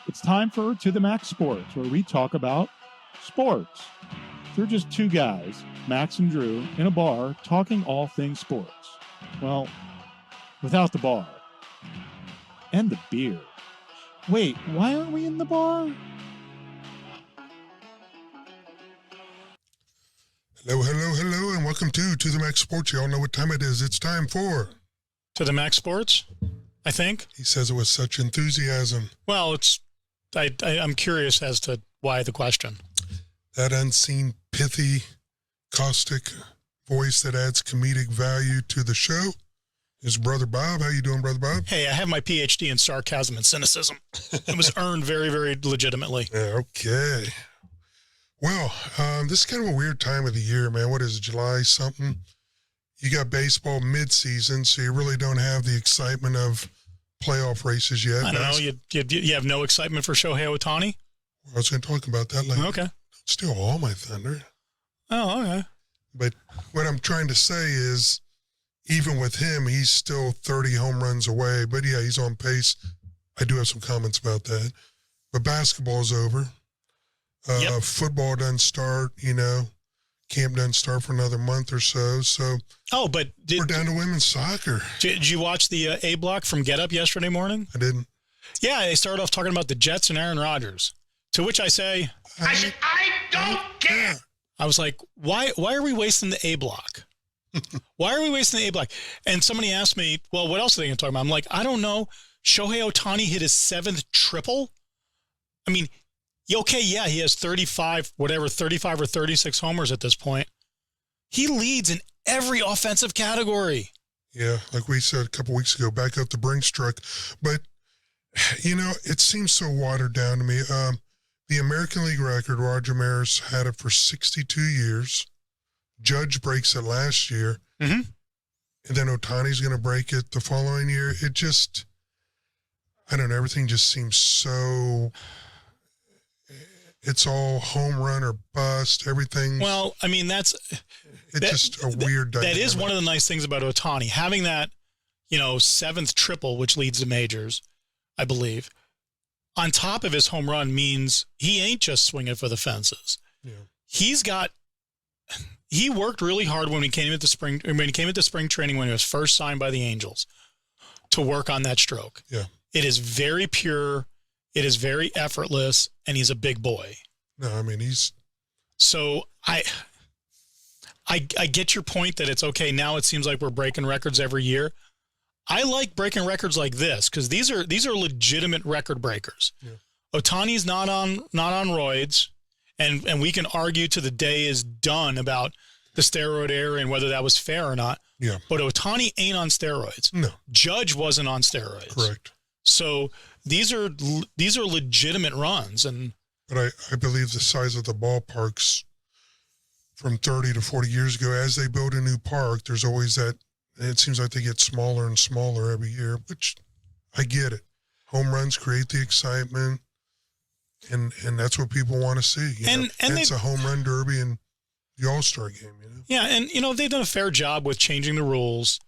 It's time for To the Max Sports, where we talk about sports. They're just two guys, Max and Drew, in a bar talking all things sports. Well, without the bar. And the beer. Wait, why aren't we in the bar? Hello, and welcome to the Max Sports. Y'all know what time it is. It's time for To the Max Sports, I think. He says it with such enthusiasm. Well, I'm curious as to why the question. That unseen, pithy, caustic voice that adds comedic value to the show is Brother Bob. How you doing, Brother Bob? Hey, I have my PhD in sarcasm and cynicism. It was earned very, very legitimately. Yeah, okay. Well, this is kind of a weird time of the year, man. What is it, July something? You got baseball mid-season, so you really don't have the excitement of playoff races yet. I don't know. You have no excitement for Shohei Ohtani? I was going to talk about that later. Okay. Don't steal all my thunder. Oh, okay. But what I'm trying to say is, even with him, he's still 30 home runs away. But yeah, he's on pace. I do have some comments about that. But basketball's over. Yep. Football doesn't start, camp doesn't start for another month or so. So but we're down to women's soccer. Did you watch the A Block from Get Up yesterday morning? I didn't. Yeah, they started off talking about the Jets and Aaron Rodgers. To which I say, I don't care. I was like, why are we wasting the A Block? Why are we wasting the A Block? And somebody asked me, well, what else are they going to talk about? I'm like, I don't know. Shohei Ohtani hit his 7th triple. I mean, okay, yeah, he has 35 or 36 homers at this point. He leads in every offensive category. Yeah, like we said a couple weeks ago, back up the Brinks truck. But, it seems so watered down to me. The American League record, Roger Maris had it for 62 years. Judge breaks it last year. Mm-hmm. And then Ohtani's going to break it the following year. It just, I don't know, everything just seems so... It's all home run or bust. Everything. Well, I mean, just a weird dynamic. That is one of the nice things about Ohtani. Having that, 7th triple, which leads the majors, I believe, on top of his home run means he ain't just swinging for the fences. Yeah. He worked really hard when he came into spring training when he was first signed by the Angels to work on that stroke. Yeah. It is very pure. It is very effortless, and he's a big boy. No, I mean, he's... So I get your point that it's okay. Now it seems like we're breaking records every year. I like breaking records like this because these are legitimate record breakers. Yeah. Ohtani's not on roids, and we can argue to the day is done about the steroid era and whether that was fair or not. Yeah. But Ohtani ain't on steroids. No. Judge wasn't on steroids. Correct. So these are legitimate runs, but I believe the size of the ballparks from 30 to 40 years ago, as they build a new park, there's always that. It seems like they get smaller and smaller every year, which I get it. Home runs create the excitement, and that's what people want to see. It's a home run derby and the All-Star game. Yeah, and they've done a fair job with changing the rules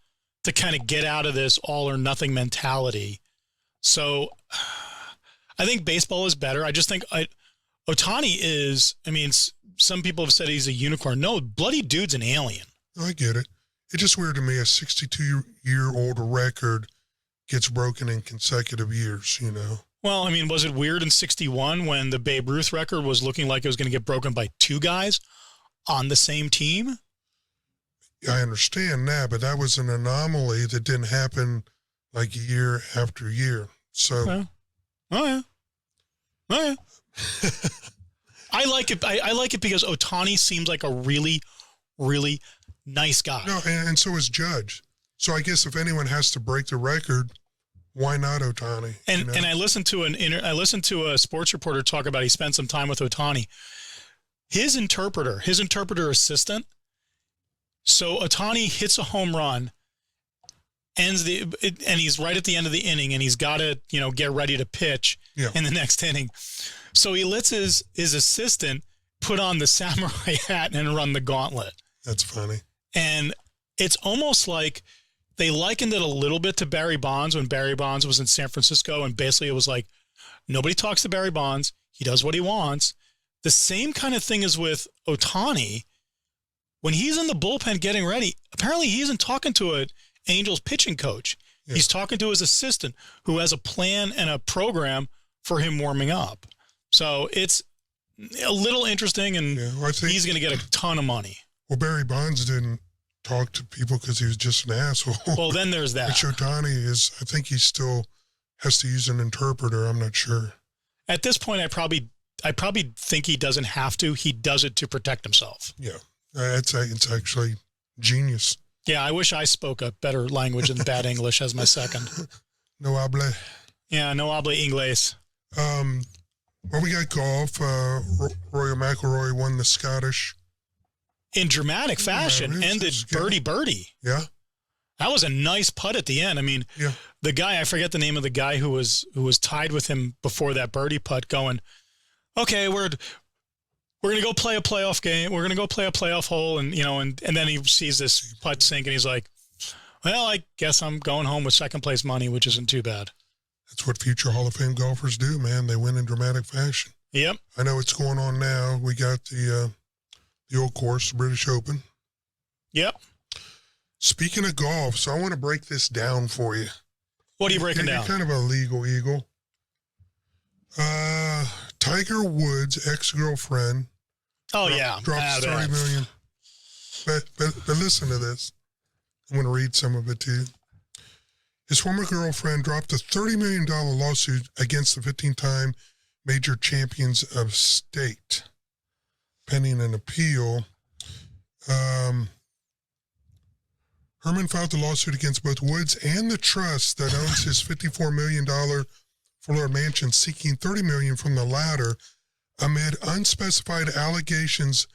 to kind of get out of this all or nothing mentality. So I think baseball is better. I just think Ohtani is, some people have said he's a unicorn. No, bloody dude's an alien. I get it. It's just weird to me. A 62-year-old record gets broken in consecutive years, Well, was it weird in 61 when the Babe Ruth record was looking like it was going to get broken by two guys on the same team? I understand that, but that was an anomaly that didn't happen like year after year. So, oh yeah. I like it. I like it because Ohtani seems like a really, really nice guy. No, and so is Judge. So I guess if anyone has to break the record, why not Ohtani? And I listened to a sports reporter talk about he spent some time with Ohtani. His interpreter assistant. So Ohtani hits a home run. And he's right at the end of the inning, and he's got to, get ready to pitch in the next inning. So he lets his assistant put on the samurai hat and run the gauntlet. That's funny. And it's almost like they likened it a little bit to Barry Bonds when Barry Bonds was in San Francisco, and basically it was like Nobody talks to Barry Bonds. He does what he wants. The same kind of thing is with Ohtani. When he's in the bullpen getting ready, apparently he isn't talking to an Angels pitching coach. Yeah. He's talking to his assistant who has a plan and a program for him warming up. So it's a little interesting, and I think he's going to get a ton of money. Well, Barry Bonds didn't talk to people because he was just an asshole. Well, then there's that. Which Ohtani is, I think he still has to use an interpreter. I'm not sure. At this point, I probably think he doesn't have to. He does it to protect himself. Yeah, it's actually genius. Yeah, I wish I spoke a better language than bad English as my second. No habla. Yeah, no habla inglés. Well, we got golf. Rory McIlroy won the Scottish. In dramatic fashion, ended birdie. Yeah. That was a nice putt at the end. I mean, Yeah. the guy, I forget the name of the guy who was tied with him before that birdie putt, going, okay, we're going to go play a playoff game. We're going to go play a playoff hole. And, and then he sees this putt sink and he's like, well, I guess I'm going home with second place money, which isn't too bad. That's what future Hall of Fame golfers do, man. They win in dramatic fashion. Yep. I know what's going on now. We got the old course, the British Open. Yep. Speaking of golf, so I want to break this down for you. What are you breaking down? You're kind of a legal eagle. Tiger Woods' ex-girlfriend. Oh, yeah. Drops $30 million. But listen to this. I'm going to read some of it to you. His former girlfriend dropped a $30 million lawsuit against the 15-time major champions of state, pending an appeal. Herman filed the lawsuit against both Woods and the trust that owns his $54 million Florida mansion, seeking $30 million from the latter amid unspecified allegations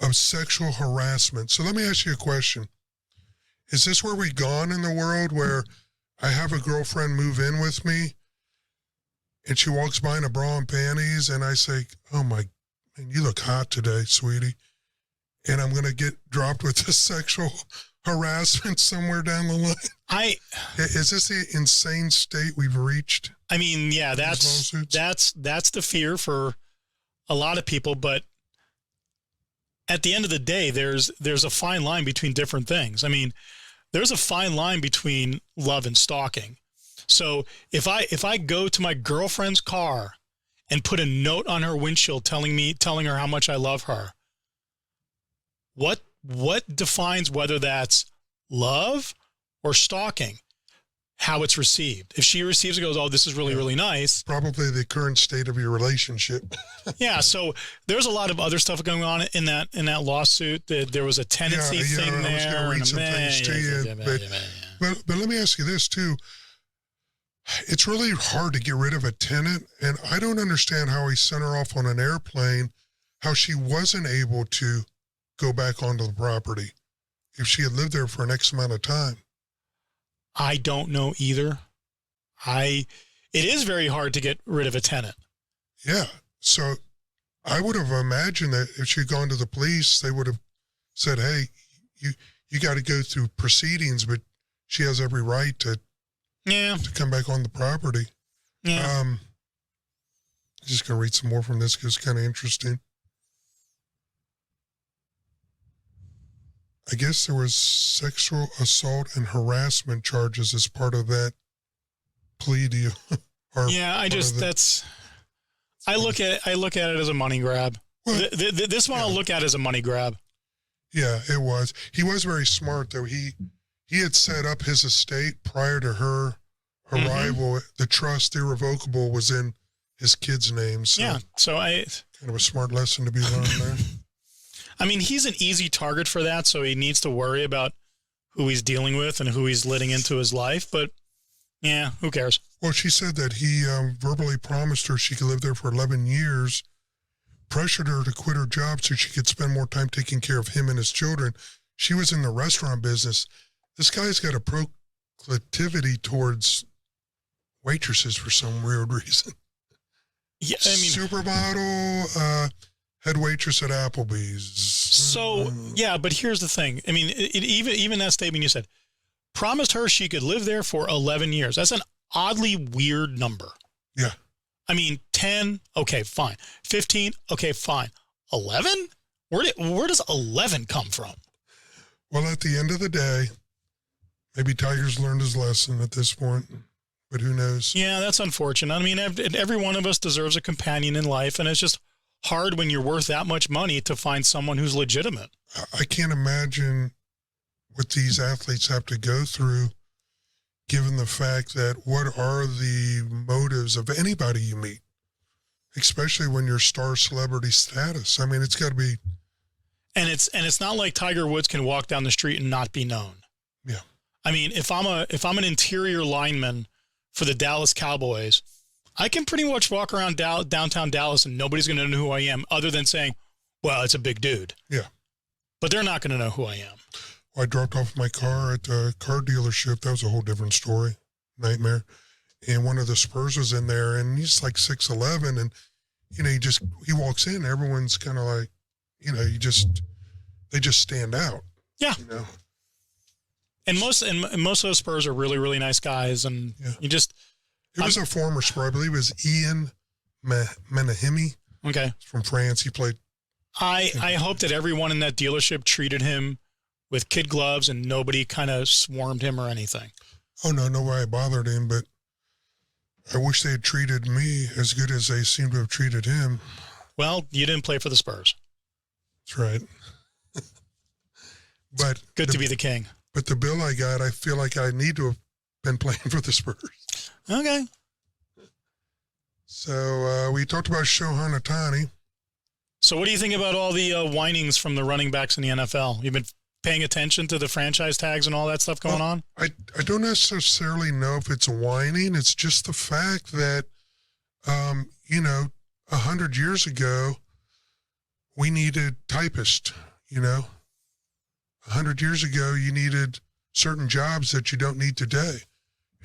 of sexual harassment. So let me ask you a question. Is this where we've gone in the world, where I have a girlfriend move in with me and she walks by in a bra and panties and I say, oh my, man, you look hot today, sweetie. And I'm going to get dropped with the sexual harassment somewhere down the line? Is this the insane state we've reached? I mean, yeah, that's the fear for a lot of people, but at the end of the day, there's a fine line between different things. I mean, there's a fine line between love and stalking. So if I go to my girlfriend's car and put a note on her windshield telling her how much I love her, what defines whether that's love or stalking? How it's received. If she receives it, goes, oh, this is really, really nice. Probably the current state of your relationship. Yeah. So there's a lot of other stuff going on in that lawsuit. There was a tenancy thing there. I was going to read some things to you. But let me ask you this too. It's really hard to get rid of a tenant. And I don't understand how he sent her off on an airplane, how she wasn't able to go back onto the property if she had lived there for an X amount of time. I don't know either. It is very hard to get rid of a tenant. Yeah. So I would have imagined that if she'd gone to the police, they would have said, hey, you got to go through proceedings, but she has every right to come back on the property. Yeah. I'm just going to read some more from this because it's kind of interesting. I guess there was sexual assault and harassment charges as part of that plea deal. I look at it as a money grab. Well, this one I'll look at as a money grab. Yeah, it was. He was very smart though. He had set up his estate prior to her arrival. Mm-hmm. The trust irrevocable was in his kid's name. So yeah. So kind of a smart lesson to be learned there. I mean, he's an easy target for that, so he needs to worry about who he's dealing with and who he's letting into his life. But, yeah, who cares? Well, she said that he verbally promised her she could live there for 11 years, pressured her to quit her job so she could spend more time taking care of him and his children. She was in the restaurant business. This guy's got a proclivity towards waitresses for some weird reason. Yeah, I mean, supermodel, head waitress at Applebee's. So, yeah, but here's the thing. I mean, even that statement you said, promised her she could live there for 11 years. That's an oddly weird number. Yeah. I mean, 10, okay, fine. 15, okay, fine. 11? Where does 11 come from? Well, at the end of the day, maybe Tiger's learned his lesson at this point, but who knows? Yeah, that's unfortunate. I mean, every one of us deserves a companion in life, and it's just hard when you're worth that much money to find someone who's legitimate. I can't imagine what these athletes have to go through, given the fact that what are the motives of anybody you meet, especially when you're star celebrity status? I mean, it's got to be. And it's not like Tiger Woods can walk down the street and not be known. Yeah. I mean, if I'm an interior lineman for the Dallas Cowboys, I can pretty much walk around downtown Dallas and nobody's going to know who I am other than saying, well, it's a big dude. Yeah. But they're not going to know who I am. Well, I dropped off my car at the car dealership. That was a whole different story. Nightmare. And one of the Spurs was in there, and he's like 6'11", and, you know, he walks in, everyone's kind of like, you know, they just stand out. Yeah. You know? And most of those Spurs are really, really nice guys, and It was a former Spur. I believe it was Ian Menahimi. Okay. From France. He played. I hope that everyone in that dealership treated him with kid gloves and nobody kind of swarmed him or anything. Oh, no, nobody bothered him, but I wish they had treated me as good as they seem to have treated him. Well, you didn't play for the Spurs. That's right. But good to be the king. But the bill I got, I feel like I need to have been playing for the Spurs. Okay. So we talked about Shohei Ohtani. So what do you think about all the whinings from the running backs in the NFL? You've been paying attention to the franchise tags and all that stuff going on? I don't necessarily know if it's whining. It's just the fact that, 100 years ago, we needed typists, 100 years ago, you needed certain jobs that you don't need today.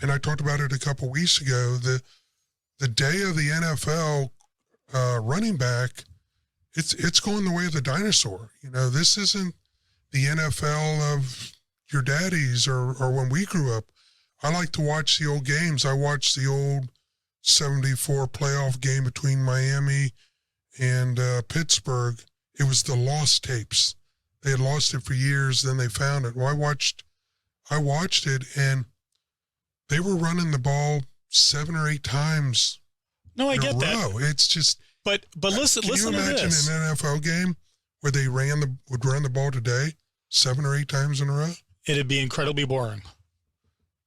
And I talked about it a couple weeks ago. The day of the NFL running back, it's going the way of the dinosaur. This isn't the NFL of your daddies or when we grew up. I like to watch the old games. I watched the old 74 playoff game between Miami and Pittsburgh. It was the lost tapes. They had lost it for years, then they found it. Well, I watched it, and they were running the ball 7 or 8 times. No, I get that. It's just. But listen to this. Can you imagine an NFL game where they would run the ball today 7 or 8 times in a row? It'd be incredibly boring.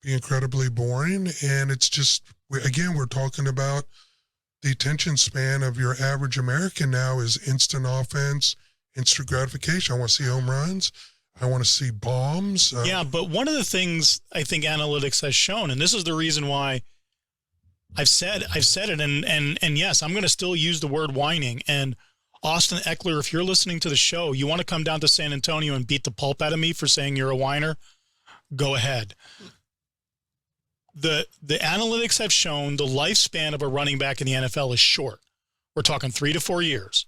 And it's just, again, we're talking about the attention span of your average American now is instant offense, instant gratification. I want to see home runs. I want to see bombs. Yeah, but one of the things I think analytics has shown, and this is the reason why I've said it, and yes, I'm going to still use the word whining. And Austin Eckler, if you're listening to the show, you want to come down to San Antonio and beat the pulp out of me for saying you're a whiner, go ahead. The analytics have shown the lifespan of a running back in the NFL is short. We're talking 3 to 4 years.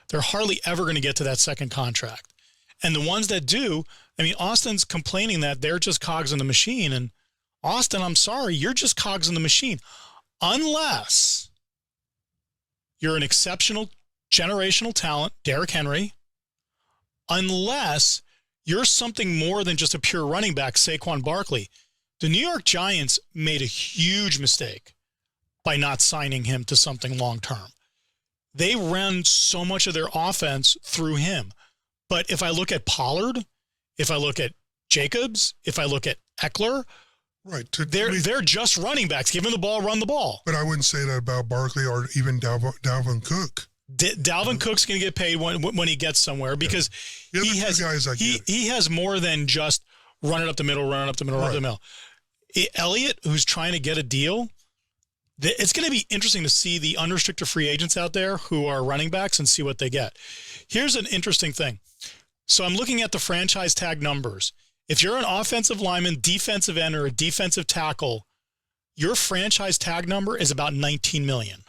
They're hardly ever going to get to that second contract. And the ones that do, I mean, Austin's complaining that they're just cogs in the machine. And Austin, I'm sorry, you're just cogs in the machine. Unless you're an exceptional generational talent, Derrick Henry, unless you're something more than just a pure running back, Saquon Barkley. The New York Giants made a huge mistake by not signing him to something long-term. They ran so much of their offense through him. But if I look at Pollard, if I look at Jacobs, if I look at Eckler, right, they're just running backs. Give him the ball, run the ball. But I wouldn't say that about Barkley or even Dalvin Cook. Dalvin Cook's going to get paid when he gets somewhere because he has more than just run it up the middle, run it up the middle, run it up the middle. Elliott, who's trying to get a deal, it's going to be interesting to see the unrestricted free agents out there who are running backs and see what they get. Here's an interesting thing. So I'm looking at the franchise tag numbers. If you're an offensive lineman, defensive end, or a defensive tackle, your franchise tag number is about $19 million.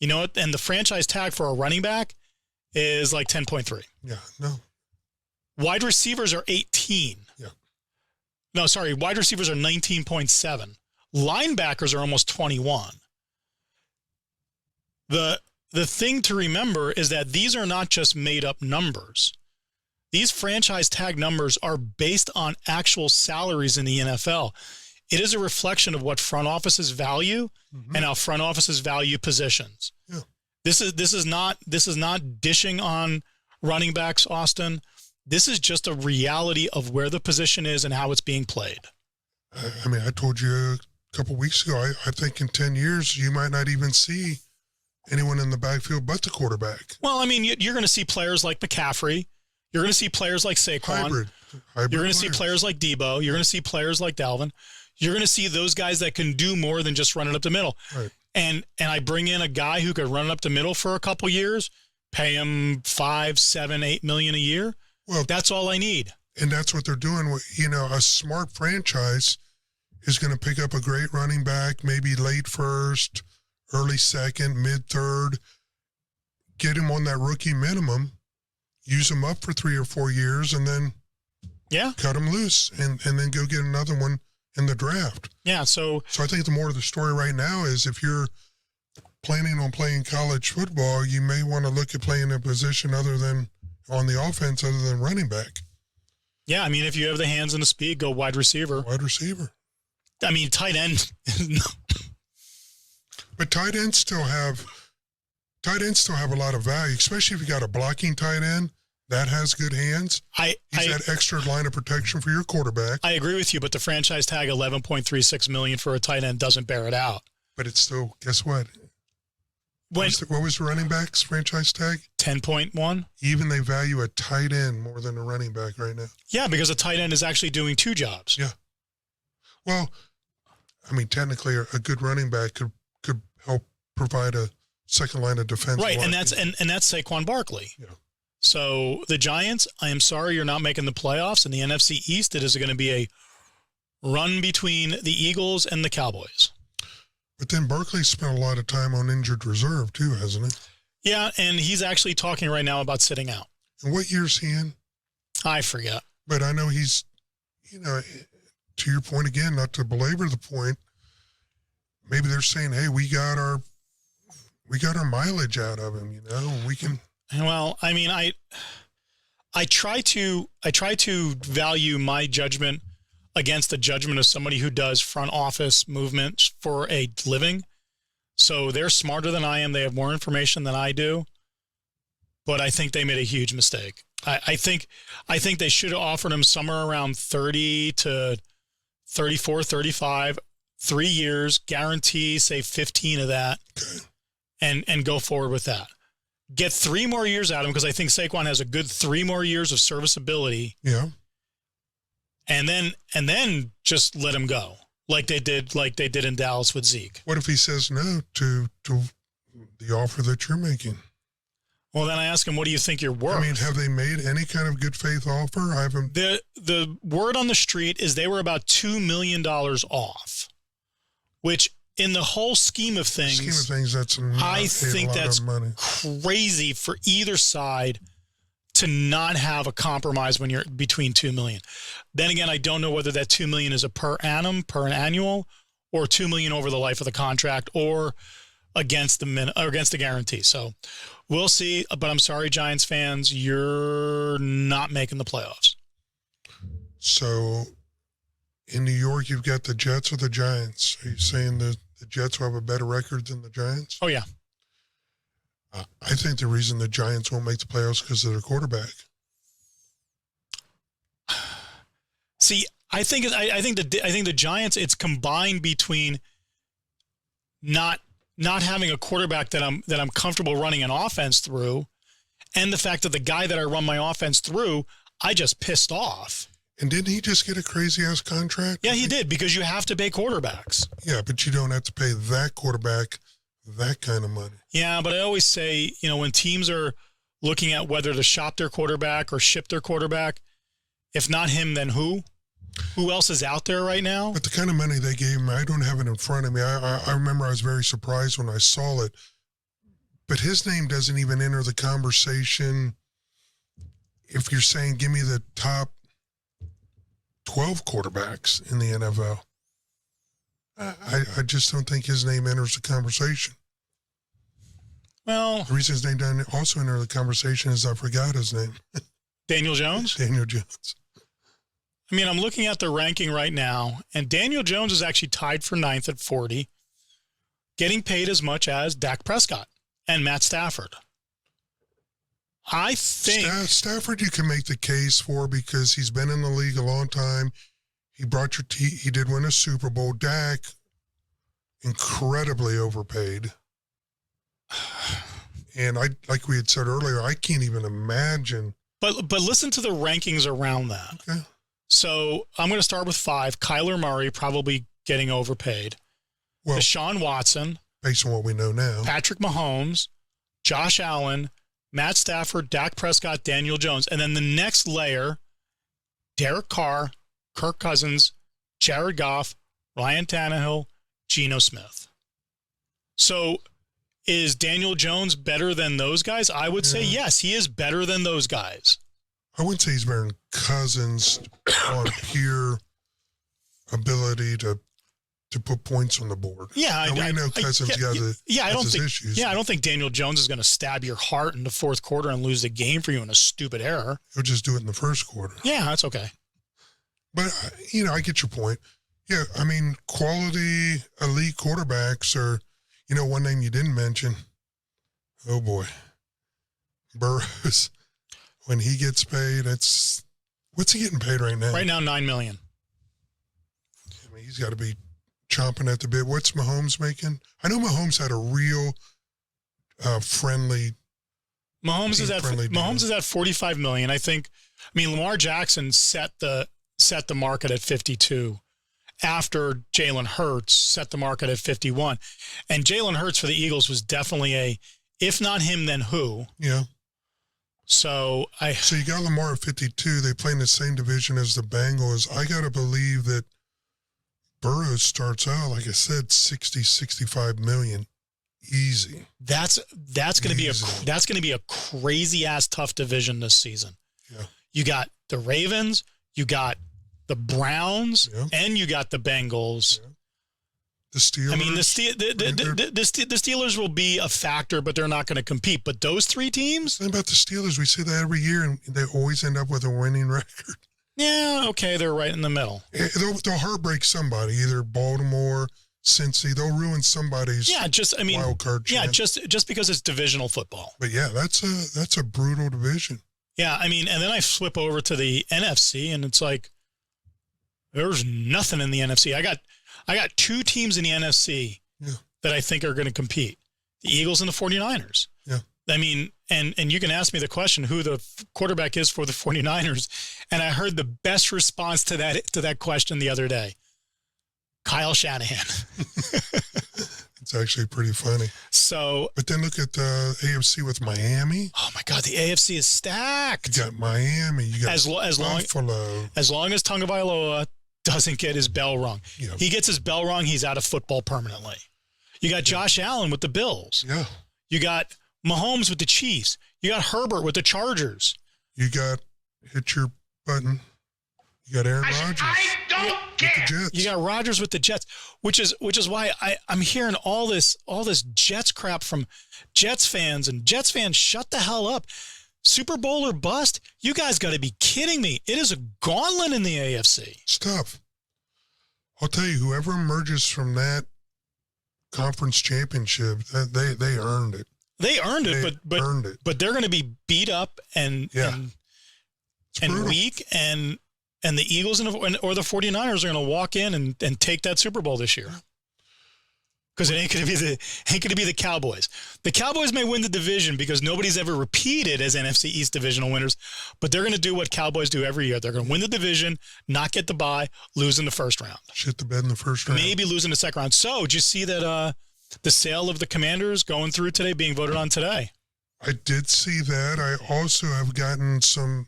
You know what? And the franchise tag for a running back is like 10.3. Yeah, no. Wide receivers are 18. Yeah. No, sorry. Wide receivers are 19.7. Linebackers are almost 21. The thing to remember is that these are not just made up numbers. These franchise tag numbers are based on actual salaries in the NFL. It is a reflection of what front offices value and how front offices value positions. Yeah. This is not dishing on running backs, Austin. This is just a reality of where the position is and how it's being played. I mean, I told you a couple weeks ago, I think in 10 years, you might not even see anyone in the backfield but the quarterback. Well, I mean, you're going to see players like McCaffrey. You're going to see players like Saquon. Hybrid You're going to players. see players like Debo. You're going to see players like Dalvin. You're going to see those guys that can do more than just run it up the middle. Right. And I bring in a guy who could run it up the middle for a couple years, pay him $5, $7, $8 million a year. Well, That's all I need. and that's what they're doing. You know, a smart franchise is going to pick up a great running back, maybe late first, early second, mid third, get him on that rookie minimum, use him up for 3 or 4 years, and then cut him loose and then go get another one in the draft. Yeah. So I think the more of the story right now is if you're planning on playing college football, you may want to look at playing a position other than on the offense, other than running back. yeah, I mean, if you have the hands and the speed, go wide receiver. Wide receiver. I mean, tight end. But tight ends still have a lot of value, especially if you got a blocking tight end that has good hands. He's that extra line of protection for your quarterback. I agree with you, but the franchise tag $11.36 million for a tight end doesn't bear it out. But it's still, guess what? When What was the running back's franchise tag? 10.1? Even they value a tight end more than a running back right now. Yeah, because a tight end is actually doing two jobs. Yeah. Well, I mean, technically, a good running back could help provide a second line of defense. Right, and blocking. that's Saquon Barkley. Yeah. So the Giants, I am sorry you're not making the playoffs. In the NFC East, it is going to be a run between the Eagles and the Cowboys. But then Barkley spent a lot of time on injured reserve too, hasn't he? Yeah, and he's actually talking right now about sitting out. And what year's he in? I forget. But I know he's, you know, to your point again, not to belabor the point, maybe they're saying, hey, we got our mileage out of him, you know, we can. Well, I mean, I try to value my judgment against the judgment of somebody who does front office movements for a living. So they're smarter than I am. They have more information than I do. But I think they made a huge mistake. I think they should have offered him somewhere around 30 to 34, 35, 3 years, guarantee, say 15 of that, and go forward with that. Get 3 more years out of him, because I think Saquon has a good 3 more years of serviceability. Yeah. And then just let him go, like they did in Dallas with Zeke. What if he says no to the offer that you're making? Well, then I ask him, what do you think you're worth? I mean, have they made any kind of good faith offer? I haven't. The word on the street is they were about $2 million off, which in the whole scheme of things, That's not I think a lot that's of money. crazy for either side to not have a compromise when you're between $2 million. Then again, I don't know whether that $2 million is a per annual, or $2 million over the life of the contract, or against the guarantee. So we'll see. But I'm sorry, Giants fans, you're not making the playoffs. So in New York, you've got the Jets or the Giants. Are you saying that the Jets will have a better record than the Giants? Oh yeah. I think the reason the Giants won't make the playoffs is because of their quarterback. See, I think the Giants, it's combined between not having a quarterback that I'm comfortable running an offense through, and the fact that the guy that I run my offense through, I just pissed off. And didn't he just get a crazy ass contract? Yeah, he did, because you have to pay quarterbacks. Yeah, but you don't have to pay that quarterback that kind of money. Yeah, but I always say, when teams are looking at whether to shop their quarterback or ship their quarterback, if not him, then who? Who else is out there right now? But the kind of money they gave him, I don't have it in front of me. I remember I was very surprised when I saw it. But his name doesn't even enter the conversation. If you're saying, give me the top 12 quarterbacks in the NFL, I just don't think his name enters the conversation. Well, The reason his name didn't also enter the conversation is I forgot his name. Daniel Jones? Daniel Jones. I mean, I'm looking at the ranking right now, and Daniel Jones is actually tied for 9th at 40, getting paid as much as Dak Prescott and Matt Stafford. I think Stafford you can make the case for because he's been in the league a long time. He brought he did win a Super Bowl. Dak, incredibly overpaid. And like we had said earlier, I can't even imagine. But listen to the rankings around that. Okay. So I'm going to start with 5. Kyler Murray probably getting overpaid. Well, Deshaun Watson, based on what we know now. Patrick Mahomes, Josh Allen, Matt Stafford, Dak Prescott, Daniel Jones. And then the next layer, Derek Carr, Kirk Cousins, Jared Goff, Ryan Tannehill, Geno Smith. So is Daniel Jones better than those guys? I would say yes, he is better than those guys. I wouldn't say he's better than Cousins on pure ability to put points on the board. Yeah, we know Cousins has his issues. Yeah, I don't think Daniel Jones is going to stab your heart in the fourth quarter and lose the game for you in a stupid error. He'll just do it in the first quarter. Yeah, that's okay. But, I get your point. Yeah, I mean, quality elite quarterbacks are, one name you didn't mention. Oh, boy. Burrows. When he gets paid, what's he getting paid right now? Right now, $9 million. I mean, he's got to be chomping at the bit. What's Mahomes making? I know Mahomes had a real friendly. Mahomes is at $45 million. Lamar Jackson set the market at 52 after Jalen Hurts set the market at 51. And Jalen Hurts for the Eagles was definitely if not him, then who? Yeah. So you got Lamar at 52. They play in the same division as the Bengals. I got to believe that Burrows starts out, like I said, 60, 65 million. Easy. That's going to be a crazy ass tough division this season. Yeah. You got the Ravens, you got the Browns, and you got the Bengals. Yeah. The Steelers. I mean, the Steelers will be a factor, but they're not going to compete. But those 3 teams. Think about the Steelers. We say that every year, and they always end up with a winning record. Yeah, okay, they're right in the middle. They'll heartbreak somebody, either Baltimore, Cincy. They'll ruin somebody's wild card chance. Yeah, just because it's divisional football. But yeah, that's a brutal division. Yeah, I mean, and then I flip over to the NFC, and it's like there's nothing in the NFC. I got 2 teams in the NFC that I think are going to compete: the Eagles and the 49ers. Yeah. I mean, and you can ask me the question who the quarterback is for the 49ers, and I heard the best response to that question the other day. Kyle Shanahan. It's actually pretty funny. So, but then look at the AFC with Miami. Oh my God, the AFC is stacked. You got Miami. You got Buffalo. As long as Tagovailoa doesn't get his bell rung. Yeah. He gets his bell rung, he's out of football permanently. You got Josh Allen with the Bills. Yeah. You got Mahomes with the Chiefs. You got Herbert with the Chargers. You got hit your button. You got Aaron Rodgers. I don't care. With the Jets. You got Rodgers with the Jets, which is why I'm hearing all this Jets crap from Jets fans, and Jets fans, shut the hell up. Super Bowl or bust? You guys got to be kidding me. It is a gauntlet in the AFC. It's tough. I'll tell you, whoever emerges from that conference championship, they earned it. They earned it, but they're going to be beat up and weak, and the Eagles or the 49ers are going to walk in and take that Super Bowl this year. Because it ain't going to be the Cowboys. The Cowboys may win the division because nobody's ever repeated as NFC East divisional winners, but they're going to do what Cowboys do every year. They're going to win the division, not get the bye, lose in the first round. Shit the bed in the first round. Maybe lose in the second round. So, did you see that the sale of the Commanders going through today, being voted on today? I did see that. I also have gotten some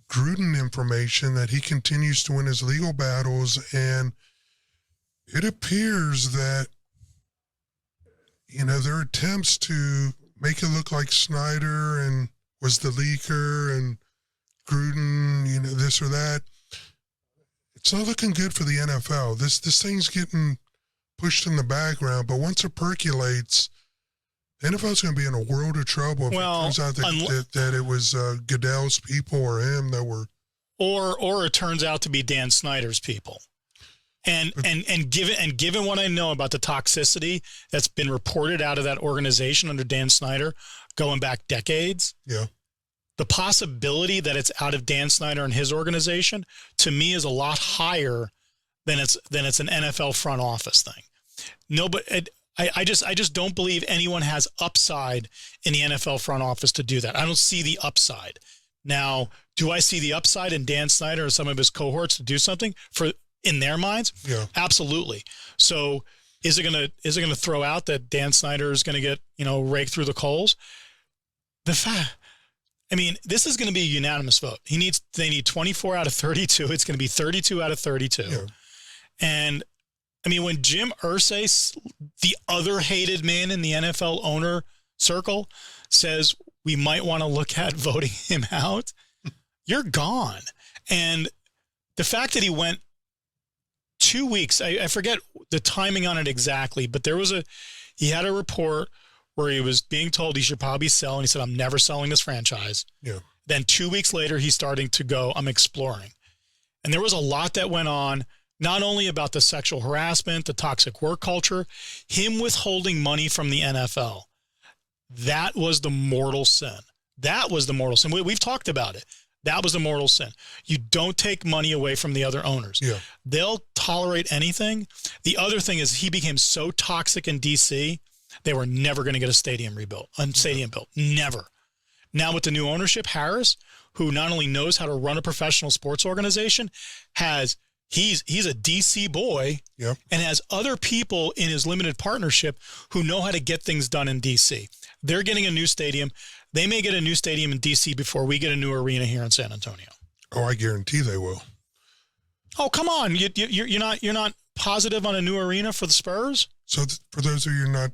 Gruden information that he continues to win his legal battles, and it appears that their attempts to make it look like Snyder and was the leaker and Gruden, this or that. It's not looking good for the NFL. This thing's getting pushed in the background, but once it percolates, The NFL's going to be in a world of trouble if it turns out that it was Goodell's people or him that were, or it turns out to be Dan Snyder's people. And given what I know about the toxicity that's been reported out of that organization under Dan Snyder going back decades, yeah, the possibility that it's out of Dan Snyder and his organization to me is a lot higher than it's an NFL front office thing. No, but I just don't believe anyone has upside in the NFL front office to do that. I don't see the upside. Now, do I see the upside in Dan Snyder or some of his cohorts to do something in their minds? Yeah, absolutely. So is it gonna throw out that Dan Snyder is gonna get raked through the coals? This is going to be a unanimous vote. They need 24 out of 32. It's going to be 32 out of 32. yeah. And when Jim Irsay, the other hated man in the NFL owner circle, says we might want to look at voting him out, you're gone. And the fact that he went 2 weeks, I forget the timing on it exactly, but he had a report where he was being told he should probably sell, and he said, I'm never selling this franchise. Yeah. Then 2 weeks later, he's starting to go, I'm exploring. And there was a lot that went on, not only about the sexual harassment, the toxic work culture, him withholding money from the NFL. That was the mortal sin. That was the mortal sin. We've talked about it. That was the mortal sin. You don't take money away from the other owners. Yeah. They'll tolerate anything. The other thing is he became so toxic in D.C., they were never going to get a stadium built. Never. Now with the new ownership, Harris, who not only knows how to run a professional sports organization, he's a DC boy, yep, and has other people in his limited partnership who know how to get things done in DC. They're getting a new stadium. They may get a new stadium in DC before we get a new arena here in San Antonio. Oh, I guarantee they will. Oh, come on. You're not positive on a new arena for the Spurs? So for those of you not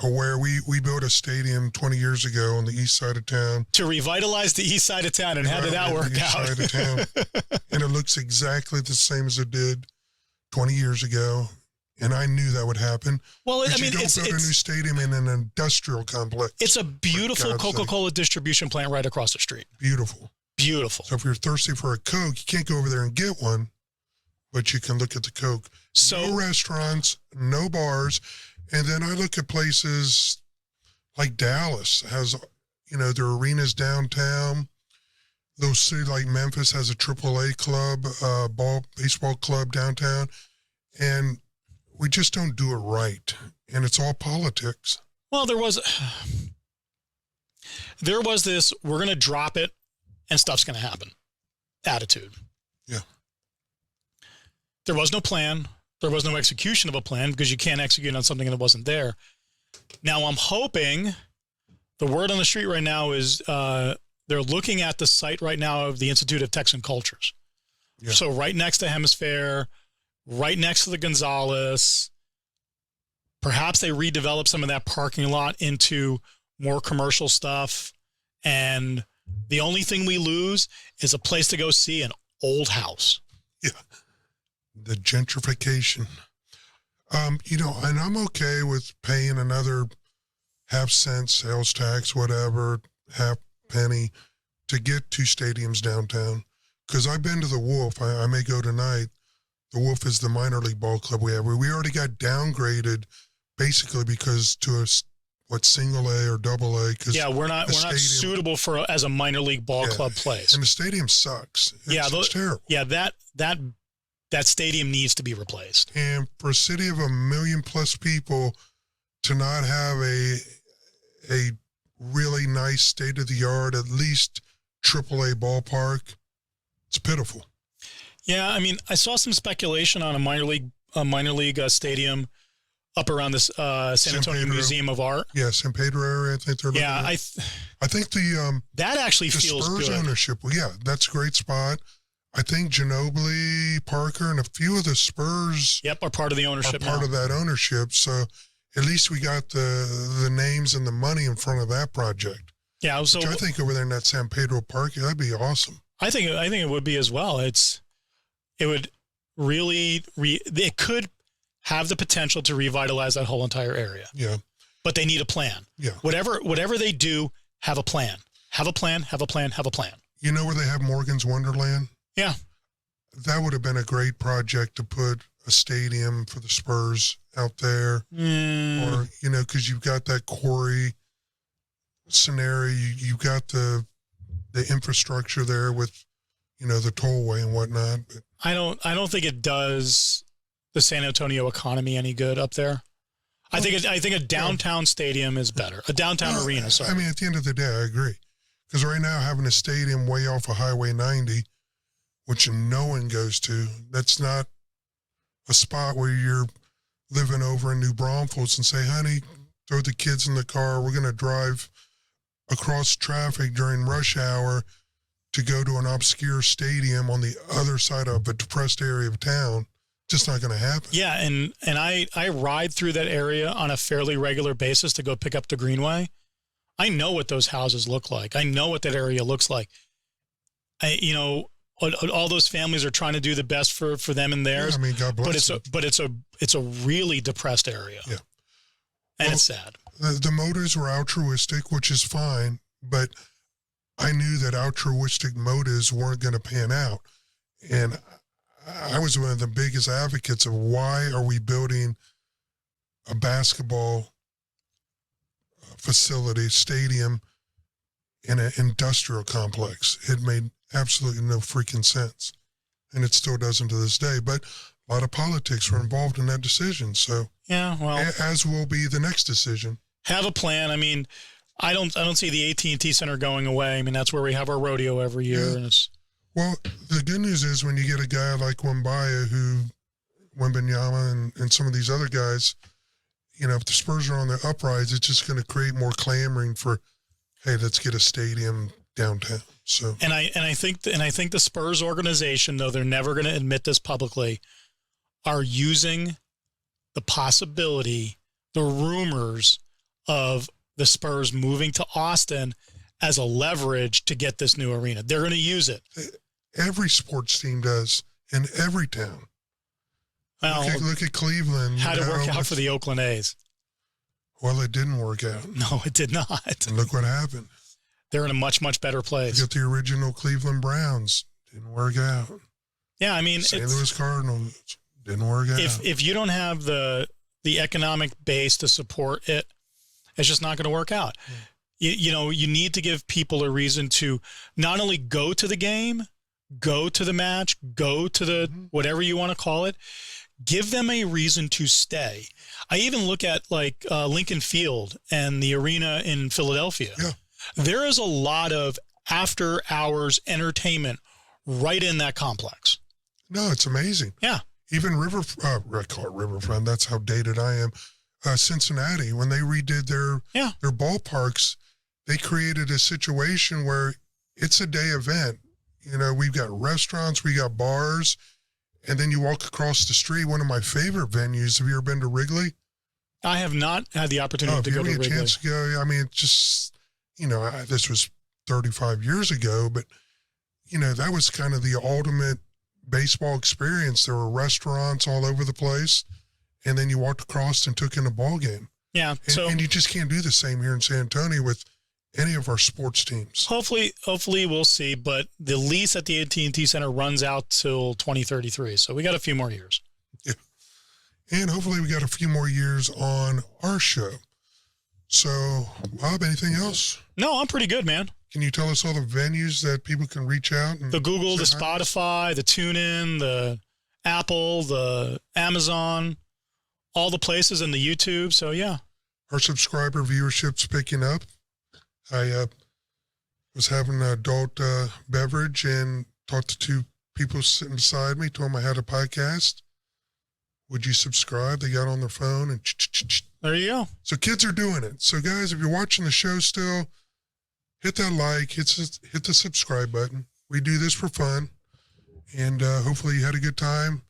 aware, we built a stadium 20 years ago on the east side of town. To revitalize the east side of town, and how did that work out? Side of town. And it looks exactly the same as it did 20 years ago. And I knew that would happen. Well, you don't build a new stadium in an industrial complex. It's a beautiful Coca-Cola distribution plant right across the street. Beautiful. Beautiful. So if you're thirsty for a Coke, you can't go over there and get one, but you can look at the Coke. So, no restaurants, no bars. And then I look at places like Dallas has, their arenas downtown. Those cities like Memphis has a AAA club, baseball club downtown. And we just don't do it right. And it's all politics. Well, there was this, we're going to drop it and stuff's going to happen attitude. Yeah. There was no plan. There was no execution of a plan because you can't execute on something that wasn't there. Now, I'm hoping the word on the street right now is they're looking at the site right now of the Institute of Texan Cultures. Yeah. So right next to Hemisphere, right next to the Gonzalez. Perhaps they redevelop some of that parking lot into more commercial stuff. And the only thing we lose is a place to go see an old house. Yeah. The gentrification. And I'm okay with paying another half-cent sales tax, whatever, half penny to get two stadiums downtown. Because I've been to the Wolf. I may go tonight. The Wolf is the minor league ball club we have. We already got downgraded basically because to a single A or double A. Yeah, we're not suitable as a minor league ball club place. And the stadium sucks. It's terrible. Yeah, that stadium needs to be replaced. And for a city of 1 million plus people to not have a really nice state of the art, at least AAA ballpark, it's pitiful. Yeah, I saw some speculation on a minor league stadium up around this San Antonio Museum of Art. Yeah, San Pedro area. I think they're. Yeah, I think the that actually the feels Spurs good. Ownership. Well, yeah, that's a great spot. I think Ginobili, Parker, and a few of the Spurs. Yep, are part of the ownership. Part of that ownership. So at least we got the names and the money in front of that project. Yeah, so which I think over there in that San Pedro Park, that'd be awesome. I think it would be as well. It would really it could have the potential to revitalize that whole entire area. Yeah. but they need a plan. Yeah. Whatever they do, have a plan. Have a plan, have a plan, have a plan. You know where they have Morgan's Wonderland? Yeah. That would have been a great project to put a stadium for the Spurs out there. Or, you know, because you've got that quarry scenario. You've got the infrastructure there with, you know, the tollway and whatnot. But I don't think it does the San Antonio economy any good up there. I think a downtown stadium is better. A downtown arena, sorry. I mean, at the end of the day, I agree. Because right now, having a stadium way off of Highway 90, which no one goes to, that's not a spot where you're living over in New Braunfels and say, honey, throw the kids in the car. We're going to drive across traffic during rush hour to go to an obscure stadium on the other side of a depressed area of town. Just not going to happen. Yeah, and I ride through that area on a fairly regular basis to go pick up the Greenway. I know what those houses look like. I know what that area looks like. You know, all those families are trying to do the best for them and theirs. Yeah, I mean, God bless them. But it's a really depressed area. Yeah. And it's sad. The motives were altruistic, which is fine, but I knew that altruistic motives weren't going to pan out. And I was one of the biggest advocates of why are we building a basketball facility, stadium, in an industrial complex. It made absolutely no freaking sense. And it still doesn't to this day. But a lot of politics were involved in that decision. So, yeah, well, as will be the next decision. Have a plan. I mean, I don't see the AT&T Center going away. I mean, that's where we have our rodeo every year. Yeah. And it's, well, the good news is when you get a guy like Wembanyama and some of these other guys, you know, if the Spurs are on the uprise, it's just going to create more clamoring for, hey, let's get a stadium downtown. So, and I think the Spurs organization, though they're never going to admit this publicly, are using the possibility, the rumors of the Spurs moving to Austin as a leverage to get this new arena. They're going to use it. Every sports team does in every town. Well, look at Cleveland. How did it work out for the Oakland A's? Well, it didn't work out. No, it did not. And look what happened. They're in a much, much better place. Look at the original Cleveland Browns. Didn't work out. Yeah, I mean, St. Louis Cardinals. Didn't work out. If you don't have the economic base to support it, it's just not going to work out. You know, you need to give people a reason to not only go to the game, go to the match, go to the whatever you want to call it. Give them a reason to stay. I even look at like Lincoln Field and the arena in Philadelphia. Yeah. There is a lot of after hours entertainment right in that complex. No, it's amazing. Yeah. Even I call it Riverfront. That's how dated I am. Cincinnati, when they redid their ballparks, they created a situation where it's a day event. You know, we've got restaurants, we got bars, and then you walk across the street. One of my favorite venues. Have you ever been to Wrigley? I have not had the opportunity to go to Wrigley. If you get a chance to go, I mean, it's just, you know, this was 35 years ago, but, you know, that was kind of the ultimate baseball experience. There were restaurants all over the place, and then you walked across and took in a ball game. Yeah. And you just can't do the same here in San Antonio with any of our sports teams. Hopefully we'll see, but the lease at the AT&T Center runs out till 2033, so we got a few more years. Yeah. And hopefully we got a few more years on our show. So, Bob, anything else? No, I'm pretty good, man. Can you tell us all the venues that people can reach out? And the Google, the hi? Spotify, the TuneIn, the Apple, the Amazon, all the places, and the YouTube. So, yeah. Our subscriber viewership's picking up. I was having an adult beverage and talked to two people sitting beside me, told them I had a podcast. Would you subscribe? They got on their phone and there you go. So kids are doing it. So guys, if you're watching the show still, hit that like, hit the subscribe button. We do this for fun. And hopefully you had a good time.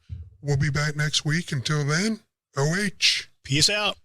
We'll be back next week. Until then, OH. Peace out.